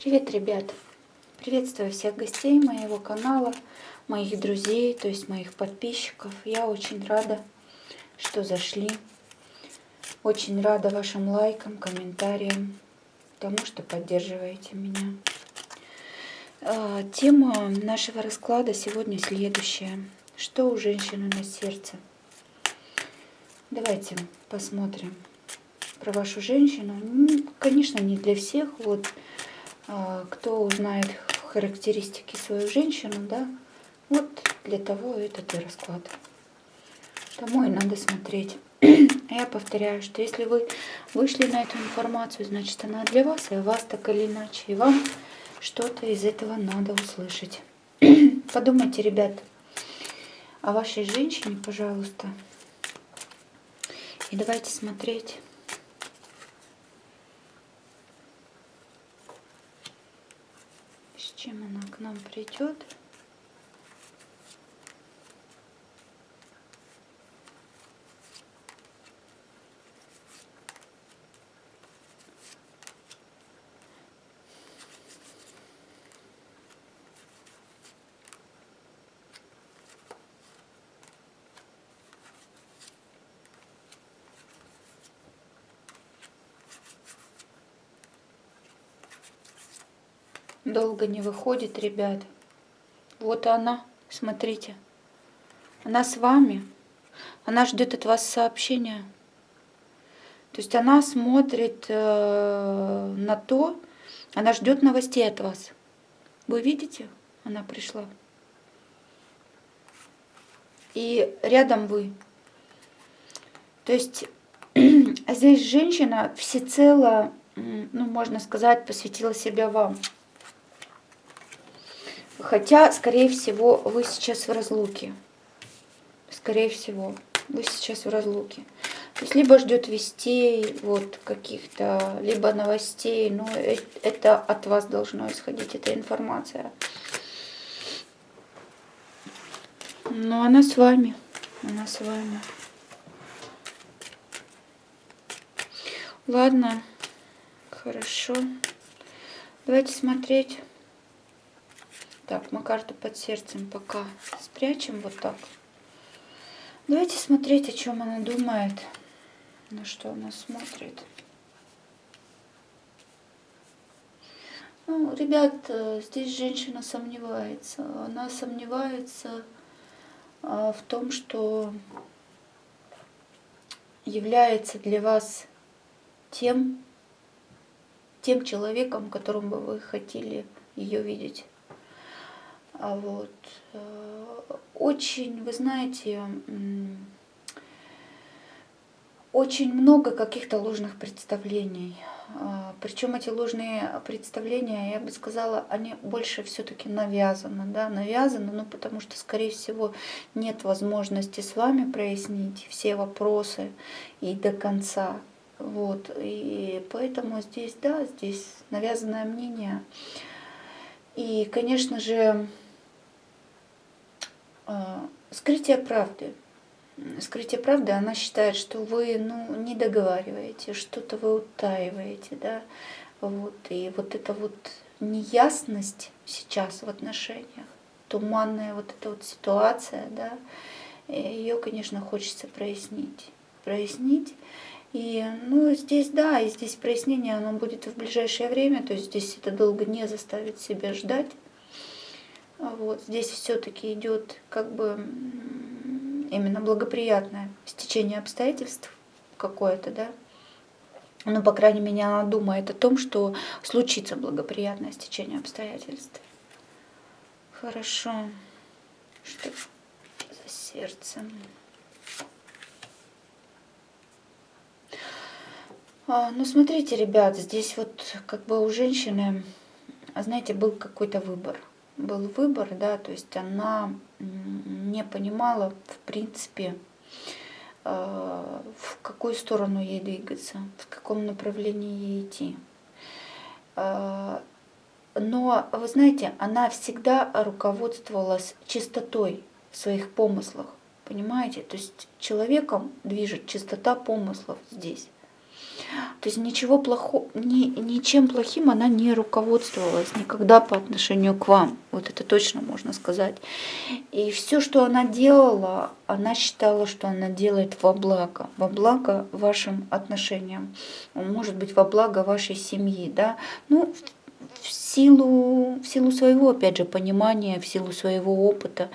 Привет, ребят! Приветствую всех гостей моего канала, моих друзей, то есть моих подписчиков. Я очень рада, что зашли. Очень рада вашим лайкам, комментариям, тому, что поддерживаете меня. Тема нашего расклада сегодня следующая. Что у женщины на сердце? Давайте посмотрим про вашу женщину. Конечно, не для всех. Вот кто узнает характеристики свою женщину, да, вот для того этот и расклад. Тому и надо смотреть. Я повторяю, что если вы вышли на эту информацию, значит она для вас, и вас так или иначе, и вам что-то из этого надо услышать. Подумайте, ребят, о вашей женщине, пожалуйста. И давайте смотреть. С чем она к нам придет. Долго не выходит, ребят. Вот она, смотрите. Она с вами. Она ждет от вас сообщения. То есть она смотрит на то, она ждет новостей от вас. Вы видите? Она пришла. И рядом вы. То есть здесь женщина всецело, ну, можно сказать, посвятила себя вам. Хотя, скорее всего, вы сейчас в разлуке. Скорее всего, вы сейчас в разлуке. То есть либо ждет вестей, вот каких-то, либо новостей, но это от вас должно исходить, эта информация. Но она с вами, она с вами. Ладно, хорошо. Давайте смотреть. Так, мы карту под сердцем пока спрячем вот так. Давайте смотреть, о чем она думает, на что она смотрит. Ну, ребят, здесь женщина сомневается. Она сомневается в том, что является для вас тем человеком, которым бы вы хотели ее видеть. А вот очень, вы знаете, очень много каких-то ложных представлений. Причем эти ложные представления, я бы сказала, они больше все-таки навязаны, да, навязаны, ну потому что, скорее всего, нет возможности с вами прояснить все вопросы и до конца. Вот, и поэтому здесь, да, здесь навязанное мнение. И, конечно же, скрытие правды. Скрытие правды, она считает, что вы, ну, не договариваете, что-то вы утаиваете, да, вот, и вот эта вот неясность сейчас в отношениях, туманная вот эта вот ситуация, да, ее, конечно, хочется прояснить, и, ну, здесь, да, и здесь прояснение, оно будет в ближайшее время, то есть здесь это долго не заставит себя ждать, вот, здесь все-таки идет, как бы, именно благоприятное стечение обстоятельств какое-то, да. Ну, по крайней мере, она думает о том, что случится благоприятное стечение обстоятельств. Хорошо. Что за сердце? Ну, смотрите, ребят, здесь вот как бы у женщины, знаете, был какой-то выбор. Был выбор, да, то есть она не понимала, в принципе, в какую сторону ей двигаться, в каком направлении ей идти. Но, вы знаете, она всегда руководствовалась чистотой в своих помыслах, понимаете? То есть человеком движет чистота помыслов здесь. То есть ничего плохого, ничем плохим она не руководствовалась никогда по отношению к вам. Вот это точно можно сказать. И все, что она делала, она считала, что она делает во благо вашим отношениям, может быть, во благо вашей семьи, да. Ну, в силу своего, опять же, понимания, в силу своего опыта.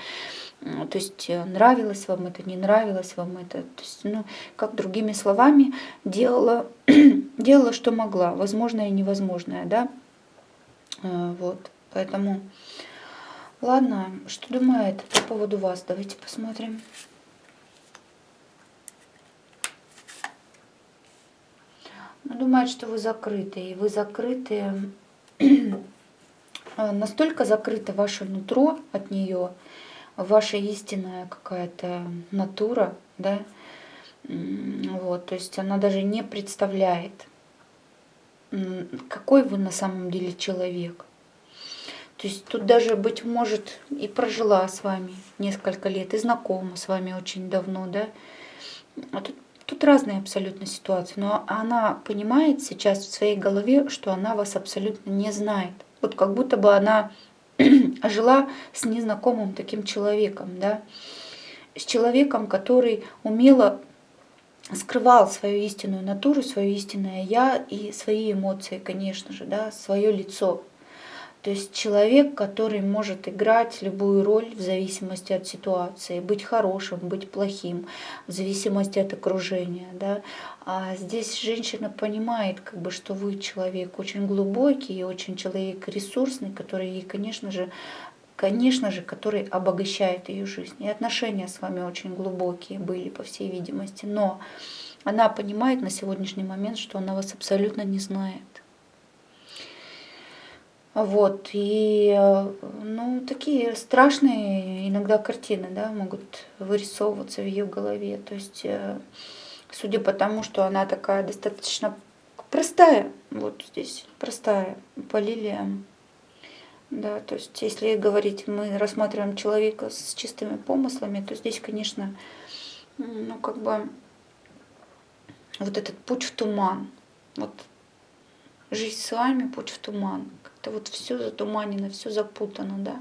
То есть нравилось вам это, не нравилось вам это. То есть, ну, как другими словами, делала, делала, что могла, возможное и невозможное, да. Вот, поэтому, ладно, что думает по поводу вас, давайте посмотрим. Ну, думает, что вы закрыты, и вы закрыты, настолько закрыто ваше нутро от нее, ваша истинная какая-то натура, да, вот, то есть она даже не представляет, какой вы на самом деле человек. То есть тут даже, быть может, и прожила с вами несколько лет, и знакома с вами очень давно, да. А тут разные абсолютно ситуации, но она понимает сейчас в своей голове, что она вас абсолютно не знает. Вот как будто бы она жила с незнакомым таким человеком, да, с человеком, который умело скрывал свою истинную натуру, свое истинное я и свои эмоции, конечно же, да, свое лицо. То есть человек, который может играть любую роль в зависимости от ситуации, быть хорошим, быть плохим, в зависимости от окружения. Да? А здесь женщина понимает, как бы, что вы человек очень глубокий, очень человек ресурсный, который ей, конечно же, который обогащает ее жизнь. И отношения с вами очень глубокие были, по всей видимости. Но она понимает на сегодняшний момент, что она вас абсолютно не знает. Вот, и ну, такие страшные иногда картины, да, могут вырисовываться в ее голове. То есть, судя по тому, что она такая достаточно простая, вот здесь простая по лилиям, да, то есть, если говорить, мы рассматриваем человека с чистыми помыслами, то здесь, конечно, ну, как бы вот этот путь в туман, вот жизнь с вами, путь в туман. Как-то вот все затуманено, все запутано, да.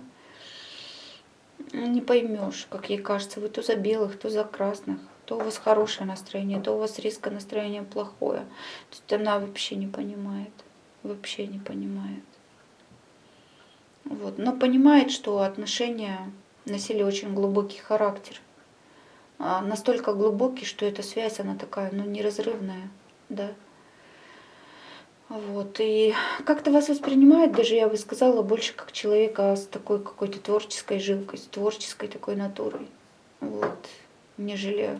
Не поймешь, как ей кажется, вы то за белых, то за красных, то у вас хорошее настроение, то у вас резко настроение плохое. То есть она вообще не понимает, вообще не понимает. Вот. Но понимает, что отношения носили очень глубокий характер. Настолько глубокий, что эта связь, она такая, ну, неразрывная, да. Вот, и как-то вас воспринимает, даже я бы сказала, больше как человека с такой какой-то творческой жилкой, с творческой такой натурой. Вот, нежели,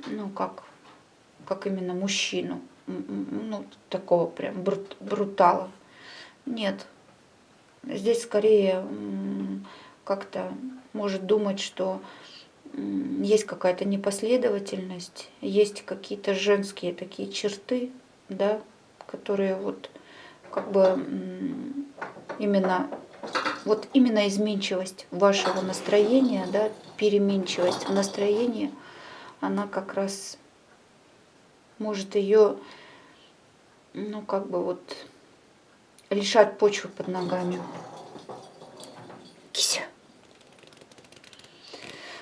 ну, как именно мужчину, ну, такого прям брутала. Нет, здесь скорее как-то может думать, что есть какая-то непоследовательность, есть какие-то женские такие черты, да, которые вот как бы именно изменчивость вашего настроения, да, переменчивость в настроении, она как раз может ее, ну, как бы вот лишать почвы под ногами. Кися.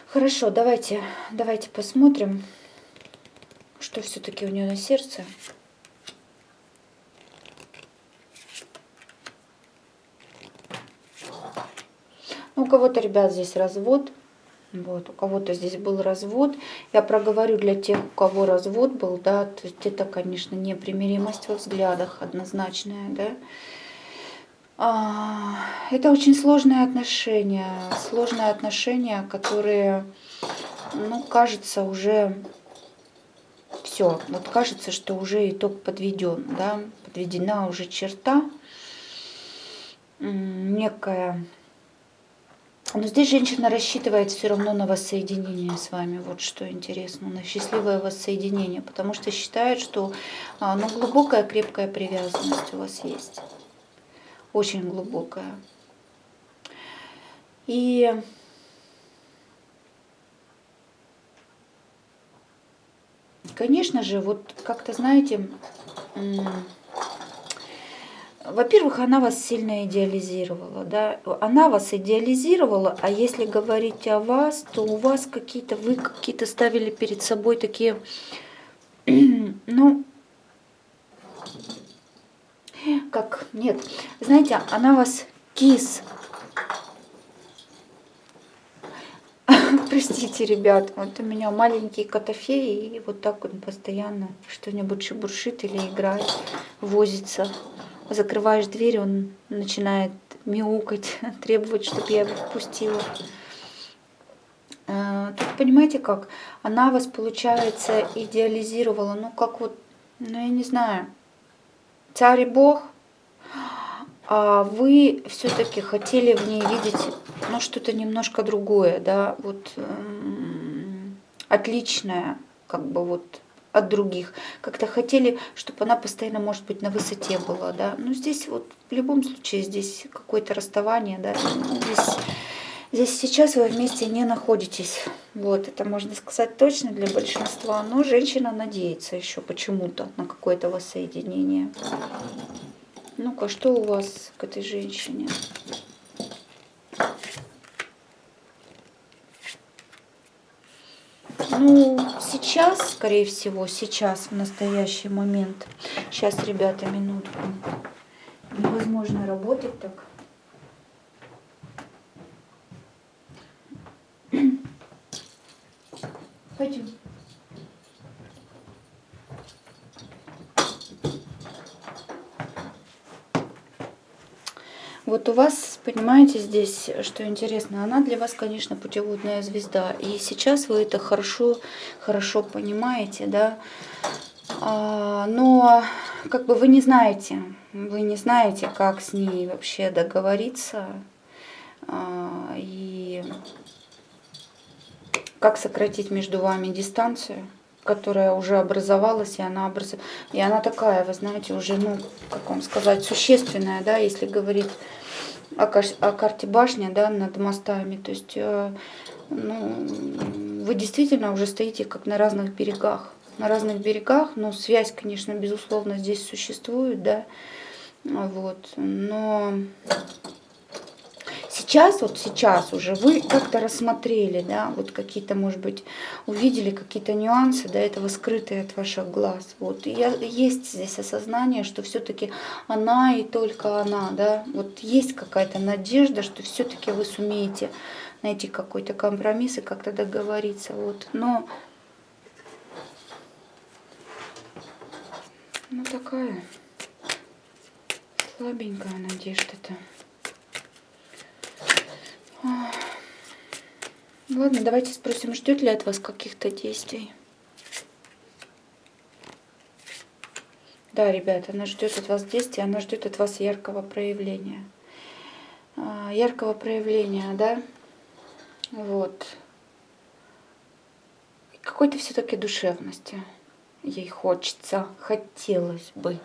Хорошо, давайте посмотрим, что все-таки у нее на сердце. Ну, у кого-то, ребят, здесь развод. Вот, у кого-то здесь был развод. Я проговорю для тех, у кого развод был, да, то есть это, конечно, непримиримость во взглядах однозначная, да. Это очень сложные отношения, которые, ну, кажется, уже все, вот кажется, что уже итог подведен, да, подведена уже черта некая. Но здесь женщина рассчитывает все равно на воссоединение с вами. Вот что интересно, на счастливое воссоединение. Потому что считает, что ну, глубокая, крепкая привязанность у вас есть. Очень глубокая. И конечно же, вот как-то, знаете, Во-первых, она вас сильно идеализировала, да, она вас идеализировала, а если говорить о вас, то у вас какие-то, вы какие-то ставили перед собой такие, ну, как, нет, знаете, она вас кис. Простите, ребят, вот у меня маленький котофей, и вот так он постоянно что-нибудь шебуршит или играет, возится. Закрываешь дверь, он начинает мяукать, требовать, чтобы я его впустила. Тут понимаете как? Она вас, получается, идеализировала, ну как вот, ну я не знаю, царь и бог, а вы все-таки хотели в ней видеть, ну, что-то немножко другое, да, вот отличное, как бы вот от других. Как-то хотели, чтобы она постоянно, может быть, на высоте была, да. Но здесь вот в любом случае здесь какое-то расставание, да. Здесь сейчас вы вместе не находитесь. Вот, это можно сказать точно для большинства. Но женщина надеется еще почему-то на какое-то воссоединение. Ну-ка, что у вас к этой женщине? Ну, сейчас, скорее всего, сейчас, в настоящий момент. Сейчас, ребята, минутку. Невозможно работать так. Пойдем. Вот у вас, понимаете, здесь, что интересно, она для вас, конечно, путеводная звезда. И сейчас вы это хорошо, хорошо понимаете, да. Но как бы вы не знаете, как с ней вообще договориться и как сократить между вами дистанцию, которая уже образовалась, и она такая, вы знаете, уже, ну, как вам сказать, существенная, да, если говорить о карте башни, да, над мостами. То есть, ну, вы действительно уже стоите как на разных берегах. На разных берегах, но связь, конечно, безусловно, здесь существует, да, вот, но сейчас, вот сейчас уже вы как-то рассмотрели, да, вот какие-то, может быть, увидели какие-то нюансы, да, этого скрытые от ваших глаз, вот, и есть здесь осознание, что все-таки она и только она, да, вот есть какая-то надежда, что все-таки вы сумеете найти какой-то компромисс и как-то договориться, вот, но, ну, такая слабенькая надежда-то. Ладно, давайте спросим, ждет ли от вас каких-то действий. Да, ребята, она ждет от вас действий, она ждет от вас яркого проявления. Яркого проявления, да? Вот. Какой-то все-таки душевности ей хочется, хотелось бы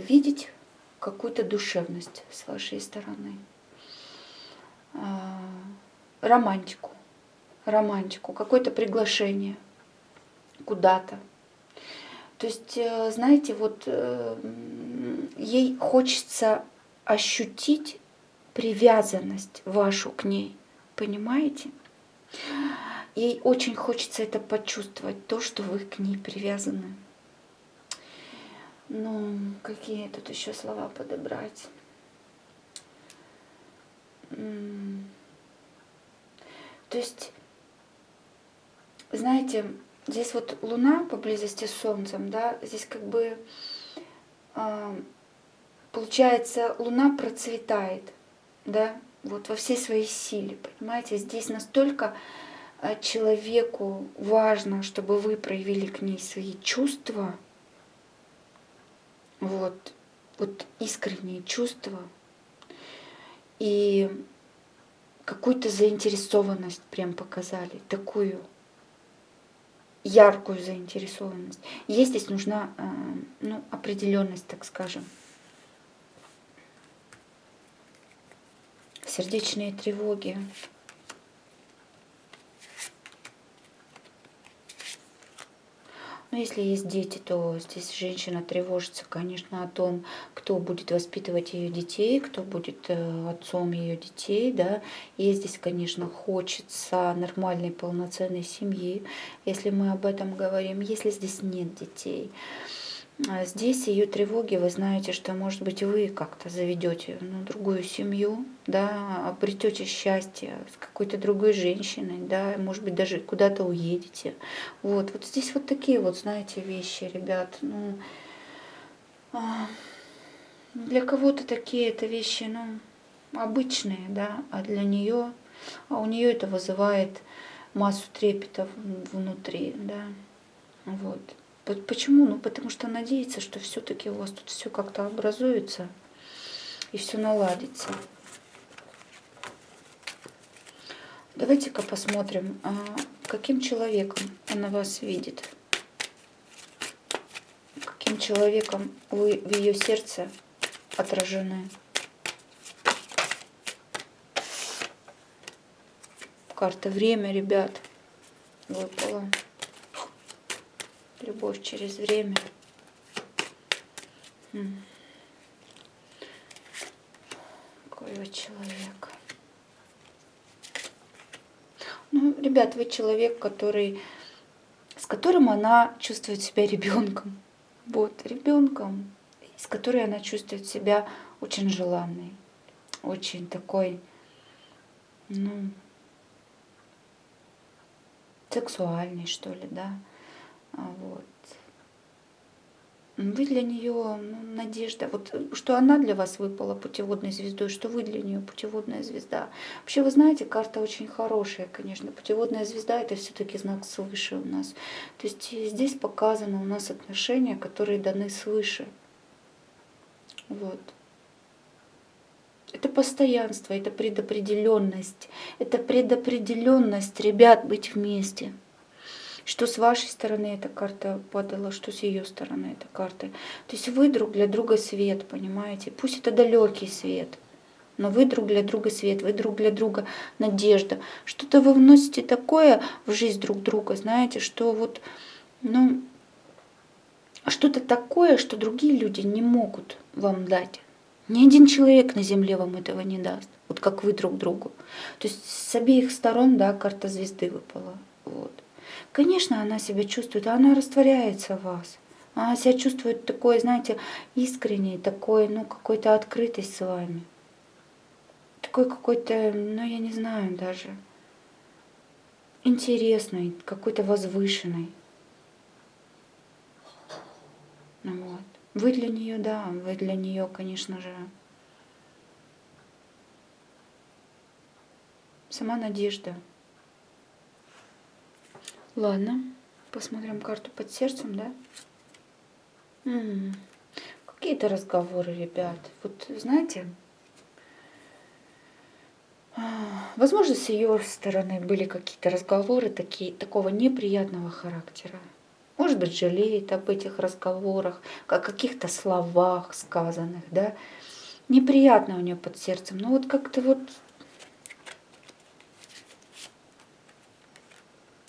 видеть какую-то душевность с вашей стороны. Романтику, какое-то приглашение куда-то. То есть, знаете, вот ей хочется ощутить привязанность вашу к ней, понимаете? Ей очень хочется это почувствовать, то, что вы к ней привязаны. Ну, какие тут еще слова подобрать? То есть, знаете, здесь вот Луна поблизости с Солнцем, да, здесь как бы, получается, Луна процветает, да, вот во всей своей силе, понимаете, здесь настолько человеку важно, чтобы вы проявили к ней свои чувства, вот искренние чувства и какую-то заинтересованность прям показали, такую яркую заинтересованность. Ей здесь нужна, ну, определенность, так скажем. Сердечные тревоги. Но Но если есть дети, то здесь женщина тревожится, конечно, о том, кто будет воспитывать ее детей, кто будет отцом ее детей, да. Ей здесь, конечно, хочется нормальной, полноценной семьи, если мы об этом говорим, если здесь нет детей. Здесь ее тревоги, вы знаете, что, может быть, вы как-то заведете другую семью, да, обретете счастье с какой-то другой женщиной, да, может быть, даже куда-то уедете. Вот здесь вот такие вот, знаете, вещи, ребят. Ну, для кого-то такие это вещи, ну, обычные, да, а для нее, а у нее это вызывает массу трепетов внутри, да, вот. Почему? Ну, потому что надеется, что все-таки у вас тут все как-то образуется и все наладится. Давайте-ка посмотрим, каким человеком она вас видит. Каким человеком вы в ее сердце отражены. Карта время, ребят, выпала. Любовь через время. Какой вы человек. Ну, ребят, вы человек, с которым она чувствует себя ребенком. Вот, ребенком, с которой она чувствует себя очень желанной, очень такой, ну, сексуальной, что ли, да. Вот. Вы для нее надежда. Вот что она для вас выпала путеводной звездой, что вы для нее путеводная звезда. Вообще, вы знаете, карта очень хорошая, конечно. Путеводная звезда — это все-таки знак свыше у нас. То есть здесь показаны у нас отношения, которые даны свыше. Вот. Это постоянство, это предопределенность. Это предопределенность, ребят, быть вместе. Что с вашей стороны эта карта падала, что с ее стороны эта карта. То есть вы друг для друга свет, понимаете? Пусть это далекий свет, но вы друг для друга свет, вы друг для друга надежда. Что-то вы вносите такое в жизнь друг друга, знаете, что вот, ну, что-то такое, что другие люди не могут вам дать. Ни один человек на земле вам этого не даст, вот как вы друг другу. То есть с обеих сторон, да, карта звезды выпала. Вот. Конечно, она себя чувствует, она растворяется в вас. Она себя чувствует такой, знаете, искренней, такой, ну, какой-то открытость с вами. Такой какой-то, ну, я не знаю даже, интересной, какой-то возвышенной. Вот. Вы для нее, да, вы для нее, конечно же, сама надежда. Ладно, посмотрим карту под сердцем, да? Какие-то разговоры, ребят. Вот знаете, возможно, с ее стороны были какие-то разговоры такого неприятного характера. Может быть, жалеет об этих разговорах, о каких-то словах сказанных, да. Неприятно у нее под сердцем. Но вот как-то вот,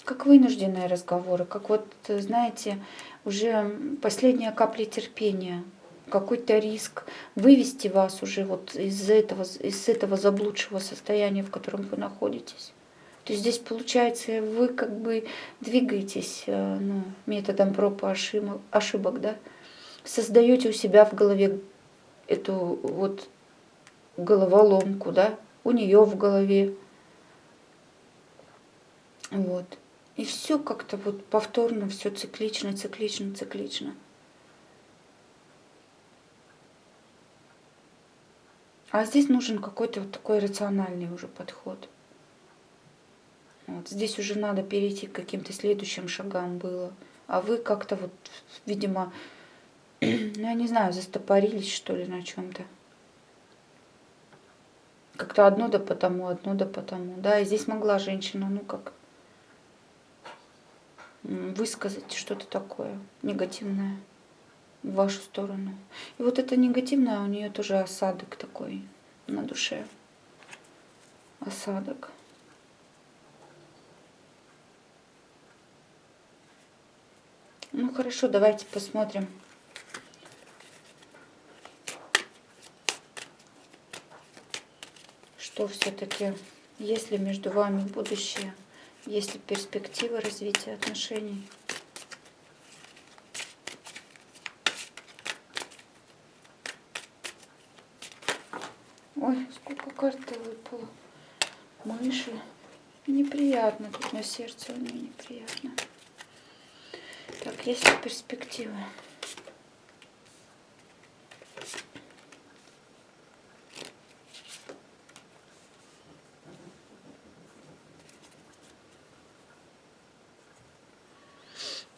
как вынужденные разговоры, как вот, знаете, уже последняя капля терпения, какой-то риск вывести вас уже вот из этого заблудшего состояния, в котором вы находитесь. То есть здесь, получается, вы как бы двигаетесь ну, методом проб и ошибок, да? Создаете у себя в голове эту вот головоломку, да? У нее в голове. Вот. И все как-то вот повторно, все циклично, циклично, циклично. А здесь нужен какой-то вот такой рациональный уже подход. Вот. Здесь уже надо перейти к каким-то следующим шагам было. А вы как-то вот, видимо, ну я не знаю, застопорились что ли на чем-то. Как-то одно да потому, да. И здесь могла женщина, ну как, высказать что-то такое негативное в вашу сторону. И вот это негативное у нее тоже осадок такой на душе. Осадок. Ну хорошо, давайте посмотрим. Что все-таки, есть ли между вами будущее, есть ли перспектива развития отношений. Ой, сколько карт выпало. Мыши. Неприятно тут на сердце, мне неприятно. Так, есть ли перспективы?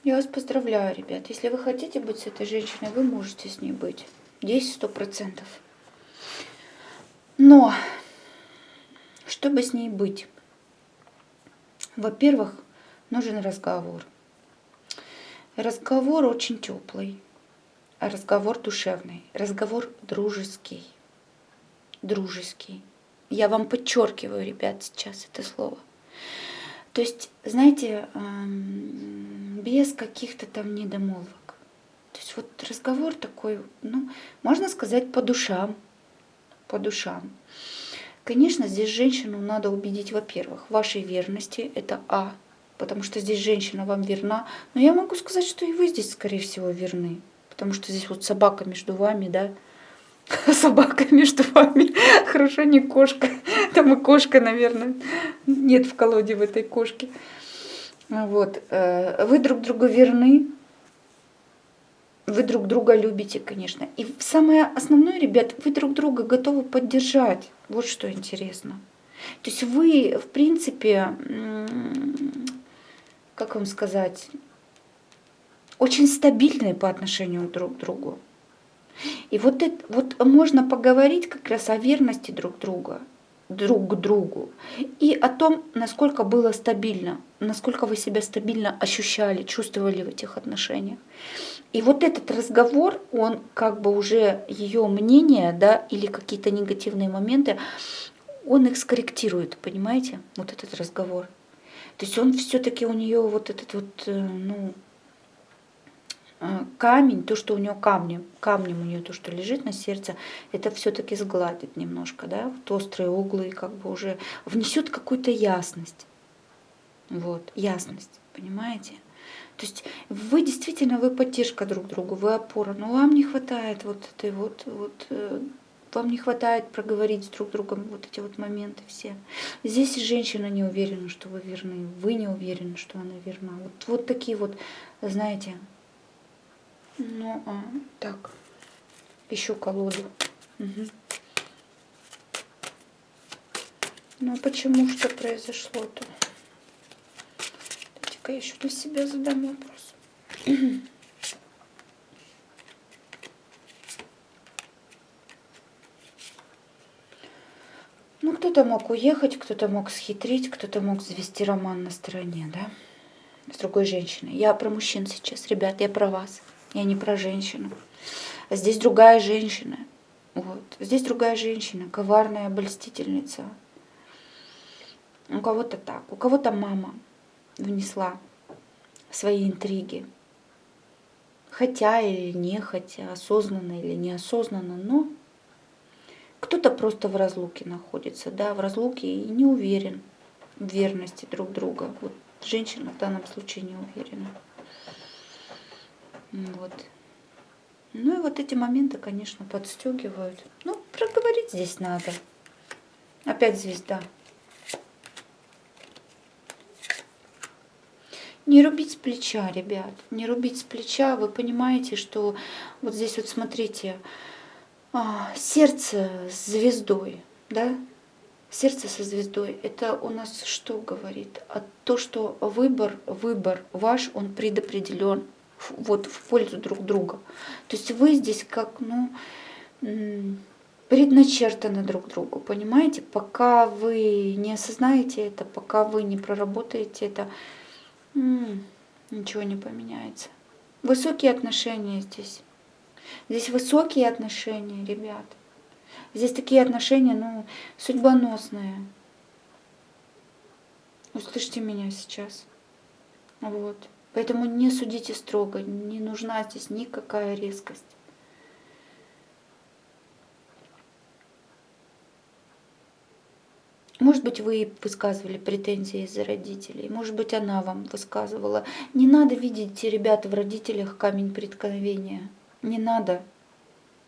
Я вас поздравляю, ребят. Если вы хотите быть с этой женщиной, вы можете с ней быть. 10-100%. Но, чтобы с ней быть, во-первых, нужен разговор. Разговор очень теплый, разговор душевный, разговор дружеский. Дружеский. Я вам подчеркиваю, ребят, сейчас это слово. То есть, знаете, без каких-то там недомолвок. То есть вот разговор такой, ну, можно сказать, по душам. По душам. Конечно, здесь женщину надо убедить, во-первых, в вашей верности, это А, потому что здесь женщина вам верна. Но я могу сказать, что и вы здесь, скорее всего, верны. Потому что здесь вот собака между вами, да, собака между вами. Хорошо, не кошка. Там и кошка, наверное. Нет в колоде в этой кошке. Вот. Вы друг другу верны. Вы друг друга любите, конечно. И самое основное, ребят, вы друг друга готовы поддержать. Вот что интересно. То есть вы, в принципе, как вам сказать, очень стабильные по отношению друг к другу. И вот, это, вот можно поговорить как раз о верности друг друга, друг к другу, и о том, насколько было стабильно, насколько вы себя стабильно ощущали, чувствовали в этих отношениях. И вот этот разговор, он как бы уже ее мнение, да, или какие-то негативные моменты, он их скорректирует, понимаете, вот этот разговор. То есть он все-таки у нее вот этот вот, ну, камень, то, что у нее камнем у нее то, что лежит на сердце, это все-таки сгладит немножко, да, вот острые углы, как бы уже внесет какую-то ясность. Вот, ясность, понимаете? То есть вы действительно, вы поддержка друг другу, вы опора, но вам не хватает вот этой вам не хватает проговорить с друг другом вот эти вот моменты все. Здесь женщина не уверена, что вы верны, вы не уверены, что она верна. Вот такие вот, знаете, ну, так, ищу колоду. Угу. Ну, почему, что произошло-то? Дайте-ка я еще для себя задам вопрос. Ну, кто-то мог уехать, кто-то мог схитрить, кто-то мог завести роман на стороне, да, с другой женщиной. Я про мужчин сейчас, ребят, я про вас, я не про женщину. А здесь другая женщина, вот, здесь другая женщина, коварная обольстительница. У кого-то так, у кого-то мама внесла свои интриги. Хотя или не хотя, осознанно или неосознанно, но кто-то просто в разлуке находится, да, в разлуке и не уверен в верности друг друга. Вот женщина в данном случае не уверена. Вот. Ну и вот эти моменты, конечно, подстегивают. Ну, проговорить здесь надо. Опять звезда. Не рубить с плеча, ребят, не рубить с плеча. Вы понимаете, что вот здесь вот смотрите, сердце с звездой, да? Сердце со звездой, это у нас что говорит? То, что выбор ваш, он предопределен вот в пользу друг друга. То есть вы здесь как, ну, предначертаны друг другу, понимаете? Пока вы не осознаете это, пока вы не проработаете это, ничего не поменяется. Высокие отношения здесь. Здесь высокие отношения, ребят. Здесь такие отношения, ну, судьбоносные. Услышьте меня сейчас. Вот. Поэтому не судите строго, не нужна здесь никакая резкость. Может быть, вы высказывали претензии из-за родителей, может быть, она вам высказывала. Не надо видеть, ребята, в родителях камень преткновения. Не надо.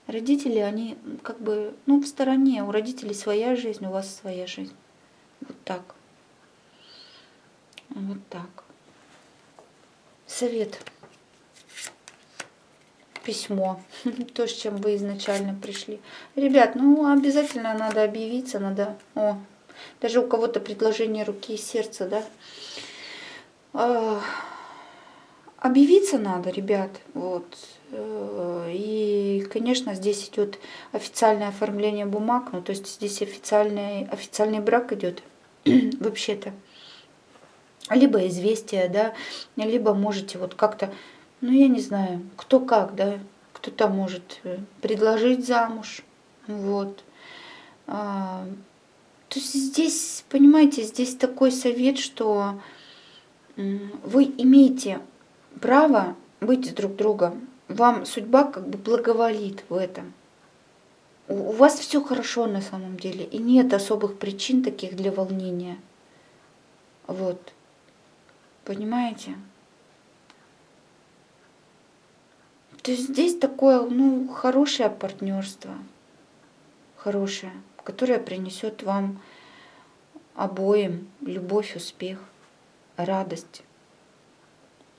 Родители, они как бы, в стороне. У родителей своя жизнь, у вас своя жизнь. Вот так. Вот так. Совет. Письмо. То, с чем вы изначально пришли. Ребят, обязательно надо объявиться, надо... Даже у кого-то предложение руки и сердца, да? Объявиться надо, ребят. Вот. И, конечно, здесь идет официальное оформление бумаг, то есть здесь официальный брак идет, вообще-то. Либо известие, да, либо можете вот как-то, я не знаю, кто как, да, кто-то может предложить замуж, вот. То есть здесь, понимаете, здесь такой совет, что вы имеете право быть с друг другом. Вам судьба как бы благоволит в этом. У вас все хорошо на самом деле, и нет особых причин таких для волнения. Вот. Понимаете? То есть здесь такое, хорошее партнерство. Хорошее, которое принесет вам обоим любовь, успех, радость.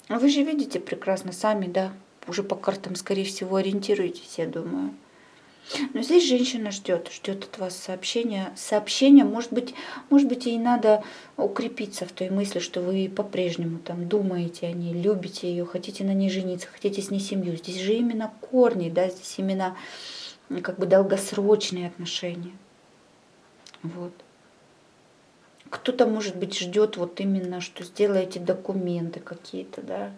Вы же видите прекрасно сами, да, уже по картам, скорее всего, ориентируетесь, я думаю. Но здесь женщина ждет от вас сообщения. Сообщение, может быть, ей надо укрепиться в той мысли, что вы по-прежнему там думаете о ней, любите ее, хотите на ней жениться, хотите с ней семью. Здесь же именно корни, да, здесь именно как бы долгосрочные отношения. Вот. Кто-то, может быть, ждет вот именно, что сделаете документы какие-то, да,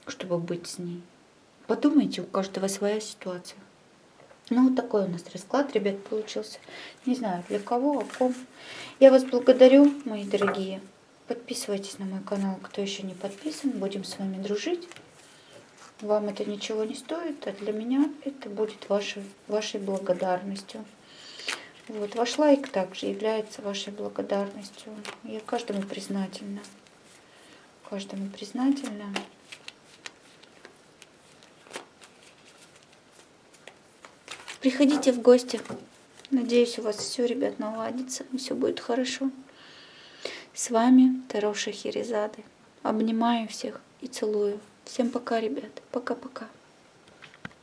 чтобы быть с ней. Подумайте, у каждого своя ситуация. Вот такой у нас расклад, ребят, получился. Не знаю, для кого, о ком. Я вас благодарю, мои дорогие. Подписывайтесь на мой канал, кто еще не подписан. Будем с вами дружить. Вам это ничего не стоит, а для меня это будет вашей благодарностью. Вот, ваш лайк также является вашей благодарностью. Я каждому признательна. Каждому признательна. Приходите в гости. Надеюсь, у вас все, ребят, наладится. И все будет хорошо. С вами Таро Шахерезады. Обнимаю всех и целую. Всем пока, ребят. Пока-пока.